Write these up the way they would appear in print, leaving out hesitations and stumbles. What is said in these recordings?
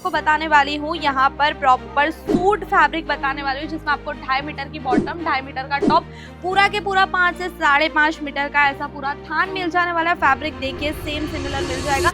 आपको बताने वाली हूँ यहाँ पर प्रॉपर सूट फैब्रिक बताने वाली हूँ, जिसमें आपको 2.5 मीटर की बॉटम, 2.5 मीटर का टॉप, पूरा के पूरा 5 से 5.5 मीटर का ऐसा पूरा थान मिल जाने वाला है। फैब्रिक देखिए सेम सिमिलर मिल जाएगा।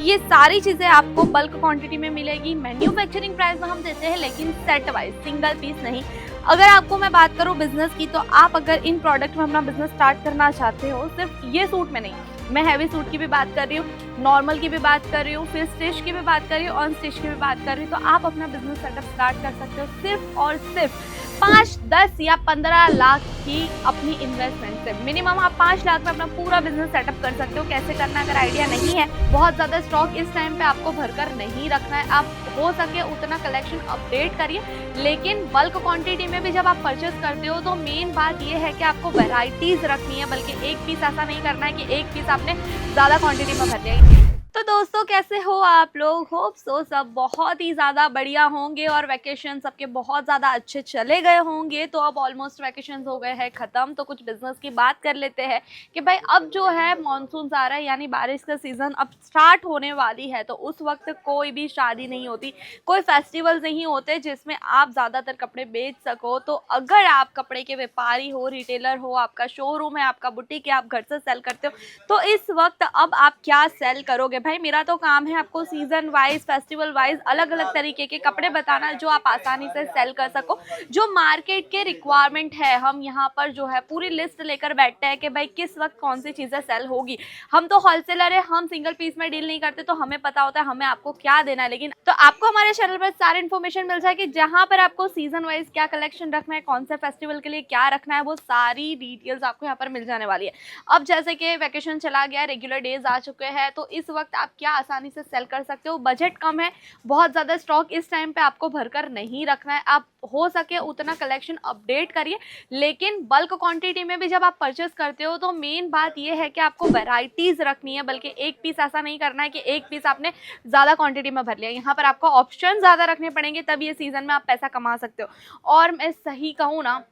ये सारी चीजें आपको बल्क क्वांटिटी में मिलेगी। मैन्युफैक्चरिंग प्राइस में हम देते हैं, लेकिन सेट वाइज, सिंगल पीस नहीं। अगर आपको मैं बात करूँ बिजनेस की, तो आप अगर इन प्रोडक्ट में अपना बिजनेस स्टार्ट करना चाहते हो, सिर्फ ये सूट में नहीं, मैं हैवी सूट की भी बात कर रही हूँ, नॉर्मल की भी बात कर रही हूँ, फिर स्टिच की भी बात कर रही हूँ, ऑन स्टिच की भी बात कर रही हूँ, तो आप अपना बिजनेस सेटअप स्टार्ट कर सकते हो सिर्फ और सिर्फ 5, 10 या 15 लाख की अपनी इन्वेस्टमेंट से। मिनिमम आप 5 लाख में अपना पूरा बिजनेस सेटअप कर सकते हो। कैसे करना है अगर आइडिया नहीं है, बहुत ज्यादा स्टॉक इस टाइम पे आपको भरकर नहीं रखना है। आप हो सके उतना कलेक्शन अपडेट करिए, लेकिन बल्क क्वांटिटी में भी जब आप परचेस करते हो तो मेन बात ये है कि आपको वैरायटीज रखनी है, बल्कि एक पीस ऐसा नहीं करना है कि एक पीस आपने ज्यादा क्वांटिटी में भर लिया। तो दोस्तों कैसे हो आप लोग? होप सो सब बहुत ही ज़्यादा बढ़िया होंगे और वैकेशन सबके बहुत ज़्यादा अच्छे चले गए होंगे। तो अब ऑलमोस्ट वैकेशन हो गए हैं ख़त्म, तो कुछ बिजनेस की बात कर लेते हैं कि भाई अब जो है मानसून आ रहा है, यानी बारिश का सीज़न अब स्टार्ट होने वाली है। तो उस वक्त कोई भी शादी नहीं होती, कोई फेस्टिवल नहीं होते जिसमें आप ज़्यादातर कपड़े बेच सको। तो अगर आप कपड़े के व्यापारी हो, रिटेलर हो, आपका शोरूम है, आपका बुटीक है, आप घर से सेल करते हो, तो इस वक्त अब आप क्या सेल करोगे? भाई मेरा तो काम है आपको सीजन वाइज, फेस्टिवल वाइज अलग अलग तरीके के कपड़े बताना, जो आप आसानी से सेल कर सको, जो मार्केट के रिक्वायरमेंट है। हम यहाँ पर जो है पूरी लिस्ट लेकर बैठते हैं कि भाई किस वक्त कौन सी चीजें सेल होगी। हम तो होलसेलर है, हम सिंगल पीस में डील नहीं करते, तो हमें पता होता है हमें आपको क्या देना है। लेकिन तो आपको हमारे चैनल पर सारी इन्फॉर्मेशन मिल जाएगी, जहां पर आपको सीजन वाइज क्या कलेक्शन रखना है, कौन से फेस्टिवल के लिए क्या रखना है, वो सारी डिटेल्स आपको यहाँ पर मिल जाने वाली है। अब जैसे कि वैकेशन चला गया, रेगुलर डेज आ चुके हैं, तो इस वक्त आप क्या आसानी से सेल कर सकते हो। बजट कम है, बहुत ज़्यादा स्टॉक इस टाइम पे आपको भरकर नहीं रखना है। आप हो सके उतना कलेक्शन अपडेट करिए, लेकिन बल्क क्वांटिटी में भी जब आप परचेस करते हो तो मेन बात यह है कि आपको वैरायटीज रखनी है, बल्कि एक पीस ऐसा नहीं करना है कि एक पीस आपने ज़्यादा क्वांटिटी में भर लिया। यहाँ पर आपको ऑप्शन ज़्यादा रखने पड़ेंगे, तब ये सीज़न में आप पैसा कमा सकते हो। और मैं सही कहूँ ना,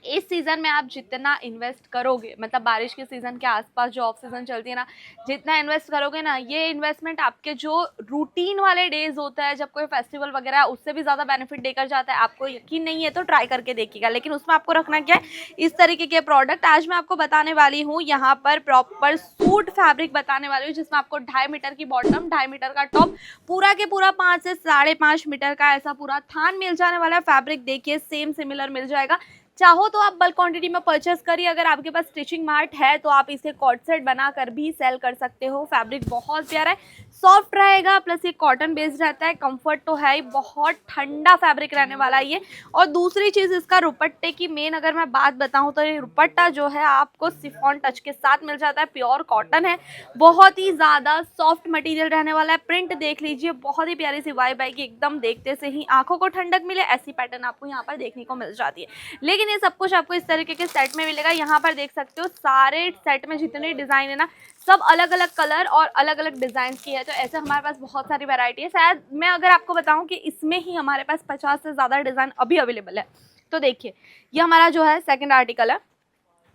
इस सीज़न में आप जितना इन्वेस्ट करोगे, मतलब बारिश के सीज़न के आसपास जो ऑफ सीज़न चलती है ना, जितना इन्वेस्ट करोगे ना, ये इन्वेस्टमेंट आपके जो रूटीन वाले डेज होता है, जब कोई फेस्टिवल वगैरह है, उससे भी ज़्यादा बेनिफिट देकर जाता है। आपको यकीन नहीं है तो ट्राई करके देखिएगा, लेकिन उसमें आपको रखना क्या है, इस तरीके के प्रोडक्ट आज मैं आपको बताने वाली हूँ। यहाँ पर प्रॉपर सूट फैब्रिक बताने वाली हूँ, जिसमें आपको 2.5 मीटर की बॉटम, 2.5 मीटर का टॉप, पूरा के पूरा 5 से 5.5 मीटर का ऐसा पूरा थान मिल जाने वाला है। फैब्रिक देखिए सेम सिमिलर मिल जाएगा। चाहो तो आप बल्क क्वांटिटी में परचेस करिए, अगर आपके पास स्टिचिंग मार्ट है तो आप इसे कॉट सेट बनाकर भी सेल कर सकते हो। फैब्रिक बहुत प्यारा है, सॉफ्ट रहेगा, प्लस ये कॉटन बेस्ड रहता है, कंफर्ट तो है ही, बहुत ठंडा फैब्रिक रहने वाला है ये। और दूसरी चीज़ इसका दुपट्टे की मेन अगर मैं बात बताऊं, तो ये दुपट्टा जो है आपको शिफॉन टच के साथ मिल जाता है, प्योर कॉटन है, बहुत ही ज़्यादा सॉफ्ट मटेरियल रहने वाला है। प्रिंट देख लीजिए, बहुत ही प्यारी सी वाइब आएगी, एकदम देखते से ही आंखों को ठंडक मिले, ऐसी पैटर्न आपको यहाँ पर देखने को मिल जाती है। लेकिन ये सब कुछ आपको इस तरीके के सेट में मिलेगा। यहाँ पर देख सकते हो सारे सेट में जितने डिज़ाइन है ना, सब अलग अलग कलर और अलग अलग डिज़ाइन की है। तो ऐसे हमारे पास बहुत सारी वैरायटी है। शायद मैं अगर आपको बताऊं कि इसमें ही हमारे पास 50 से ज़्यादा डिज़ाइन अभी अवेलेबल है। तो देखिए ये हमारा जो है सेकंड आर्टिकल है,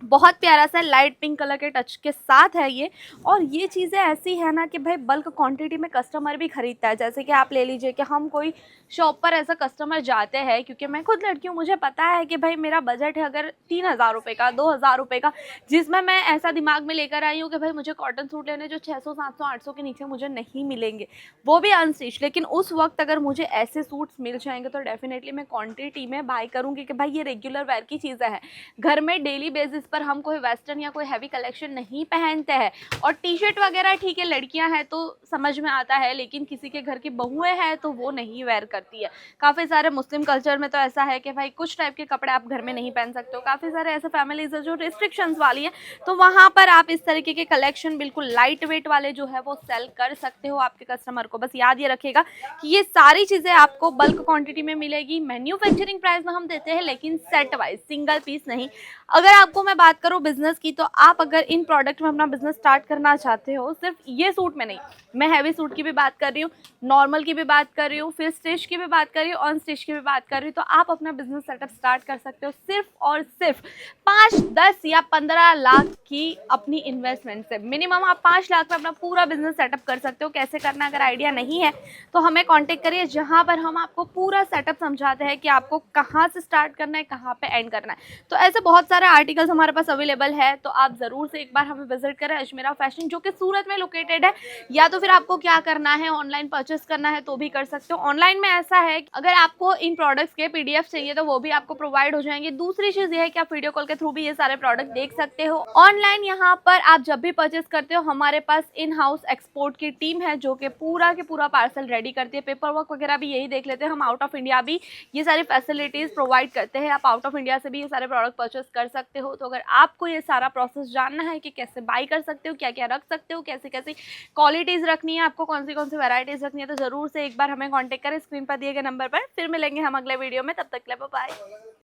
बहुत प्यारा सा लाइट पिंक कलर के टच के साथ है ये। और ये चीज़ें ऐसी है ना कि भाई बल्क क्वांटिटी में कस्टमर भी खरीदता है। जैसे कि आप ले लीजिए कि हम कोई शॉप पर ऐसा कस्टमर जाते हैं, क्योंकि मैं खुद लड़की हूँ, मुझे पता है कि भाई मेरा बजट है अगर 3,000 रुपये का, 2,000 रुपये का, जिसमें मैं ऐसा दिमाग में लेकर आई हूँ कि भाई मुझे कॉटन सूट लेने जो 600, 700, 800 के नीचे मुझे नहीं मिलेंगे, वो भी अनस्टिच। लेकिन उस वक्त अगर मुझे ऐसे सूट्स मिल जाएंगे तो डेफिनेटली मैं क्वान्टिटी में बाय करूँगी कि भाई ये रेगुलर वेयर की चीज़ें हैं, घर में डेली बेसिस पर हम कोई वेस्टर्न या कोई हैवी कलेक्शन नहीं पहनते हैं। और टी शर्ट वगैरह ठीक है, लड़कियां हैं तो समझ में आता है, लेकिन किसी के घर की बहुएं हैं तो वो नहीं वेयर करती है। काफ़ी सारे मुस्लिम कल्चर में तो ऐसा है कि भाई कुछ टाइप के कपड़े आप घर में नहीं पहन सकते हो। काफ़ी सारे ऐसे फैमिलीज है जो रिस्ट्रिक्शंस वाली है, तो वहाँ पर आप इस तरीके के कलेक्शन बिल्कुल लाइट वेट वाले जो है वो सेल कर सकते हो आपके कस्टमर को। बस याद ये रखिएगा कि ये सारी चीज़ें आपको बल्क क्वांटिटी में मिलेगी। मैन्युफैक्चरिंग प्राइस में हम देते हैं, लेकिन सेट वाइज, सिंगल पीस नहीं। अगर आपको मैं बात करूँ बिजनेस की, तो आप अगर इन प्रोडक्ट में अपना बिजनेस स्टार्ट करना चाहते हो, सिर्फ ये सूट में नहीं, मैं हैवी सूट की भी बात कर रही हूँ, नॉर्मल की भी बात कर रही हूँ, फिर स्टिच की भी बात कर रही हूँ, ऑन स्टिच की भी बात कर रही हूँ, तो आप अपना बिजनेस सेटअप स्टार्ट कर सकते हो सिर्फ और सिर्फ 5, 10 या 15 लाख की अपनी इन्वेस्टमेंट से। मिनिमम आप 5 लाख में अपना पूरा बिजनेस सेटअप कर सकते हो। कैसे करना अगर आइडिया नहीं है तो हमें कांटेक्ट करिए, जहां पर हम आपको पूरा सेटअप समझाते हैं कि आपको कहां से स्टार्ट करना है, कहां पे एंड करना है। तो ऐसे बहुत सारे आर्टिकल्स हमारे पास अवेलेबल है, तो आप ज़रूर से एक बार हमें विजिट करें। अजमेरा फैशन जो कि सूरत में लोकेटेड है, या तो फिर आपको क्या करना है, ऑनलाइन परचेस करना है तो भी कर सकते हो। ऑनलाइन में ऐसा है कि अगर आपको इन प्रोडक्ट्स के पीडीएफ चाहिए तो वो भी आपको प्रोवाइड हो जाएंगे। दूसरी चीज़ ये है कि आप वीडियो कॉल के थ्रू भी ये सारे प्रोडक्ट देख सकते हो। ऑनलाइन यहाँ पर आप जब भी परचेस करते हो, हमारे पास इन हाउस एक्सपोर्ट की टीम है जो कि पूरा के पूरा पार्सल रेडी करती है। पेपर वर्क वगैरह भी यही देख लेते हैं। हम आउट ऑफ इंडिया भी ये सारी फैसिलिटीज़ प्रोवाइड करते हैं। आप आउट ऑफ इंडिया से भी ये सारे प्रोडक्ट परचेस कर सकते हो। तो अगर आपको ये सारा प्रोसेस जानना है कि कैसे बाई कर सकते हो, क्या क्या रख सकते हो, कैसे कैसी क्वालिटीज़ रखनी है, आपको कौन सी वैराइटीज़ रखनी है, तो ज़रूर से एक बार हमें कॉन्टैक्ट करें स्क्रीन पर दिए गए नंबर पर। फिर मिलेंगे हम अगले वीडियो में, तब तक के लिए बाय बाय।